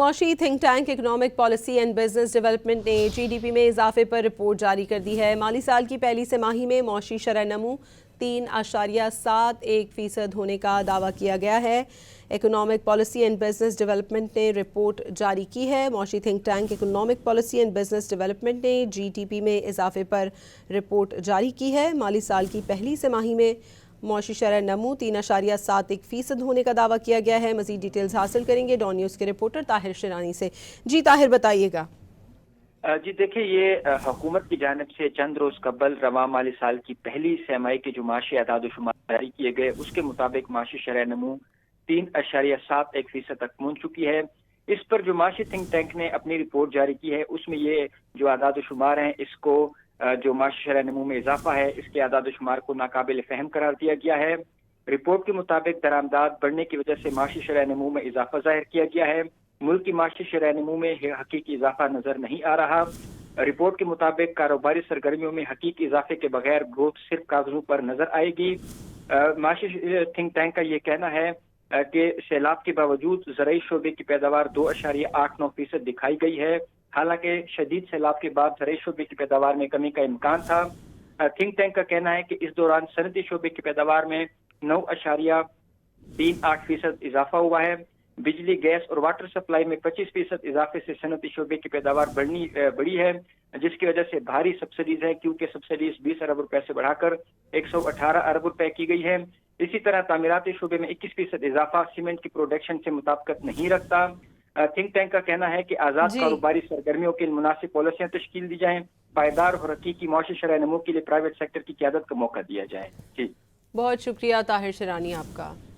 معاشی think tank economic policy and business development نے G D P میں اضافے پر رپورٹ جاری کر دی ہے۔ مالی سال کی پہلی سہ ماہی میں معاشی شرح نمو 3.71% ہونے کا دعویٰ کیا گیا ہے۔ Economic policy and business development نے رپورٹ جاری کی ہے۔ معاشی think tank economic policy and business development نے جی ڈی پی میں اضافے پر رپورٹ جاری کی ہے۔ مالی سال کی پہلی سہ ماہی میں معاشی شرح نمو 3.71% ہونے کا دعویٰ کیا گیا ہے۔ مزید ڈیٹیلز حاصل کریں گے ڈان نیوز کے رپورٹر طاہر شیرانی سے۔ جی طاہر بتائیے گا۔ جی دیکھیں، یہ حکومت کی جانب سے چند روز قبل رواں مالی سال کی پہلی سہ ماہی کے جو معاشی اعداد و شمار جاری کیے گئے اس کے مطابق معاشی شرح نمو 3.71% تک پہنچ چکی ہے۔ اس پر جو معاشی تھنک ٹینک نے اپنی رپورٹ جاری کی ہے اس میں یہ جو اعداد و شمار ہیں اس کو جو معاشی شرح نمو میں اضافہ ہے اس کے اعداد و شمار کو ناقابل فہم قرار دیا گیا ہے۔ رپورٹ کے مطابق درآمدات بڑھنے کی وجہ سے معاشی شرح نمو میں اضافہ ظاہر کیا گیا ہے۔ ملک کی معاشی شرح نمو میں حقیقی اضافہ نظر نہیں آ رہا۔ رپورٹ کے مطابق کاروباری سرگرمیوں میں حقیقی اضافے کے بغیر گروتھ صرف کاغذوں پر نظر آئے گی۔ معاشی تھنک ٹینک کا یہ کہنا ہے کہ سیلاب کے باوجود زرعی شعبے کی پیداوار 2.89% دکھائی گئی ہے۔ حالانکہ شدید سیلاب کے بعد زرعی شعبے کی پیداوار میں کمی کا امکان تھا۔ تھنک ٹینک کا کہنا ہے کہ اس دوران صنعتی شعبے کی پیداوار میں 9.38% اضافہ ہوا ہے۔ بجلی، گیس اور واٹر سپلائی میں 25% اضافے سے صنعتی شعبے کی پیداوار بڑھی ہے، جس کی وجہ سے بھاری سبسڈیز ہے کیونکہ سبسڈیز 20 ارب روپے سے بڑھا کر 118 ارب روپے کی گئی ہے۔ اسی طرح تعمیراتی شعبے میں 21% اضافہ سیمنٹ کی پروڈکشن سے مطابقت نہیں رکھتا۔ تھنک ٹینک کا کہنا ہے کہ آزاد کاروباری سرگرمیوں کے مناسب پالیسیاں تشکیل دی جائیں، پائیدار اور حقیقی معاشی شرح نمو کے لیے پرائیویٹ سیکٹر کی قیادت کا موقع دیا جائے۔ جی بہت شکریہ طاہر شیرانی آپ کا۔